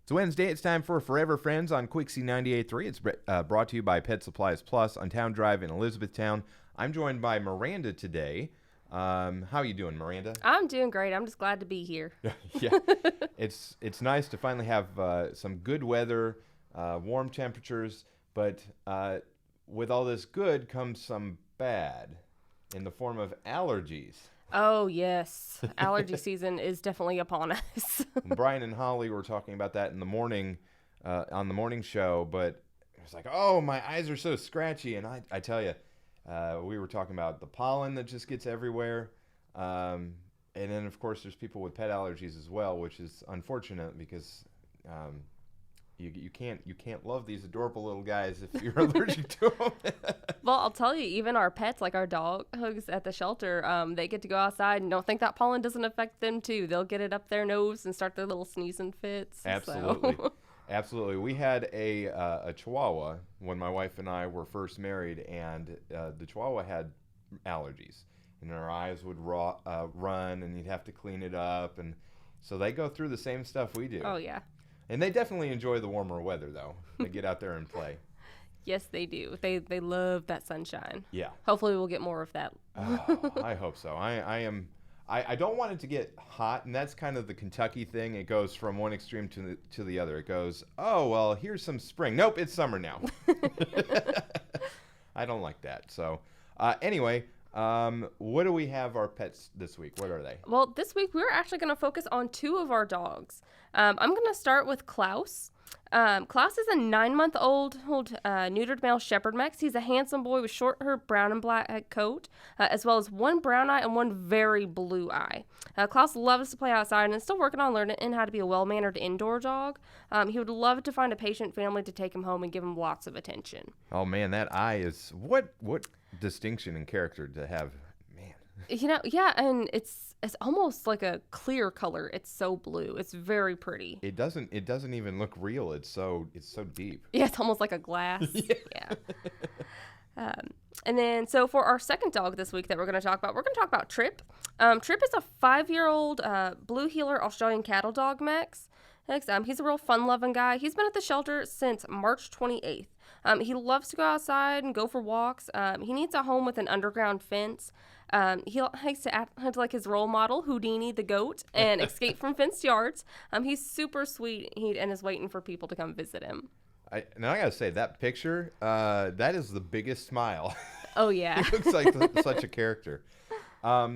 It's Wednesday. It's time for Furever Friends on Quicksie 98.3. It's brought to you by Pet Supplies Plus on Towne Drive in Elizabethtown. I'm joined by Miranda today. How are you doing, Miranda? I'm doing great. I'm just glad to be here. Yeah, it's nice to finally have some good weather, warm temperatures, but with all this good comes some bad in the form of allergies. Oh, yes. Allergy season is definitely upon us. Brian and Holly were talking about that in the morning, on the morning show, but it was like, oh, my eyes are so scratchy. And I tell you, we were talking about the pollen that just gets everywhere. And then, of course, there's people with pet allergies as well, which is unfortunate because you can't love these adorable little guys if you're allergic to them. Well, I'll tell you, even our pets, like our dogs at the shelter, they get to go outside and don't think that pollen doesn't affect them too. They'll get it up their nose and start their little sneezing fits. Absolutely. So. Absolutely. We had a Chihuahua when my wife and I were first married, and the Chihuahua had allergies. And her eyes would run, and you'd have to clean it up. And so they go through the same stuff we do. Oh, yeah. And they definitely enjoy the warmer weather, though. They get out there and play. Yes, they do. They love that sunshine. Yeah. Hopefully we'll get more of that. I hope so. I don't want it to get hot, and that's kind of the Kentucky thing. It goes from one extreme to the other. It goes, oh, well, here's some spring. Nope, it's summer now. I don't like that. So anyway, what do we have our pets this week? What are they? Well, this week we're actually going to focus on two of our dogs. I'm going to start with Klaus. Klaus is a 9-month-old neutered male shepherd mix. He's a handsome boy with short hair, brown and black coat, as well as one brown eye and one very blue eye. Klaus loves to play outside and is still working on learning how to be a well-mannered indoor dog. He would love to find a patient family to take him home and give him lots of attention. Oh, man, that eye is what distinction and character to have. Man. Yeah, and it's almost like a clear color. It's so blue. It's very pretty. It doesn't even look real. It's so deep. Yeah, it's almost like a glass. Yeah. And then, so for our second dog this week that we're going to talk about Trip. Trip is a 5-year-old blue heeler Australian cattle dog mix. He's a real fun-loving guy. He's been at the shelter since March 28th. He loves to go outside and go for walks. He needs a home with an underground fence. He likes to act like his role model, Houdini the goat, and escape from fenced yards. He's super sweet and is waiting for people to come visit him. Now I gotta say, that picture, that is the biggest smile. Oh, yeah. He looks like such a character. I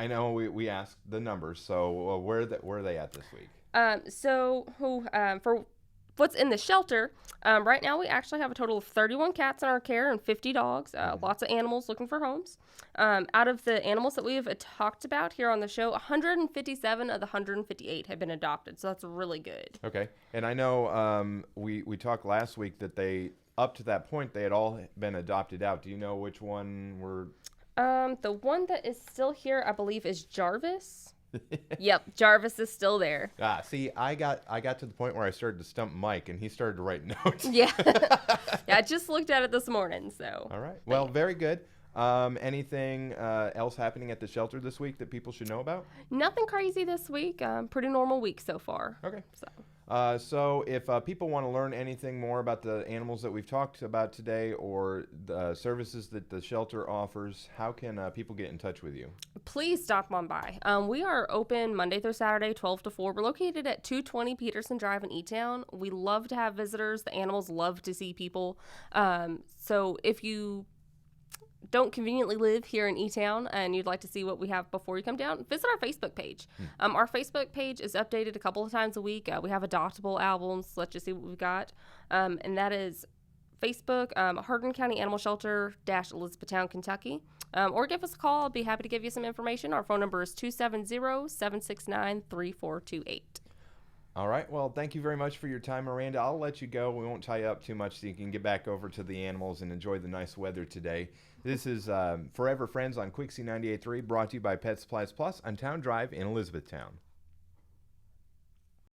know we asked the numbers, so where are they at this week? For what's in the shelter, right now we actually have a total of 31 cats in our care and 50 dogs, lots of animals looking for homes. Out of the animals that we have talked about here on the show, 157 of the 158 have been adopted, so that's really good. Okay, and I know we talked last week that up to that point, they had all been adopted out. Do you know which one were... The one that is still here, I believe, is Jarvis. Yep, Jarvis is still there. See, I got to the point where I started to stump Mike, and he started to write notes. Yeah. Yeah, I just looked at it this morning, so. All right. Well, very good. Anything else happening at the shelter this week that people should know about? Nothing crazy this week. Pretty normal week so far. Okay. So if people want to learn anything more about the animals that we've talked about today or the services that the shelter offers, how can people get in touch with you? Please stop on by. We are open Monday through Saturday, 12 to 4. We're located at 220 Peterson Drive in E-Town. We love to have visitors. The animals love to see people. So if you don't conveniently live here in E-Town and you'd like to see what we have before you come down, visit our Facebook page. Our Facebook page is updated a couple of times a week. We have adoptable albums. Let's just see what we've got. And that is Facebook, Hardin County Animal Shelter - Elizabethtown, Kentucky. Or give us a call. I'll be happy to give you some information. Our phone number is 270-769-3428. All right. Well, thank you very much for your time, Miranda. I'll let you go. We won't tie you up too much so you can get back over to the animals and enjoy the nice weather today. This is Furever Friends on Quicksie 98.3, brought to you by Pet Supplies Plus on Towne Drive in Elizabethtown.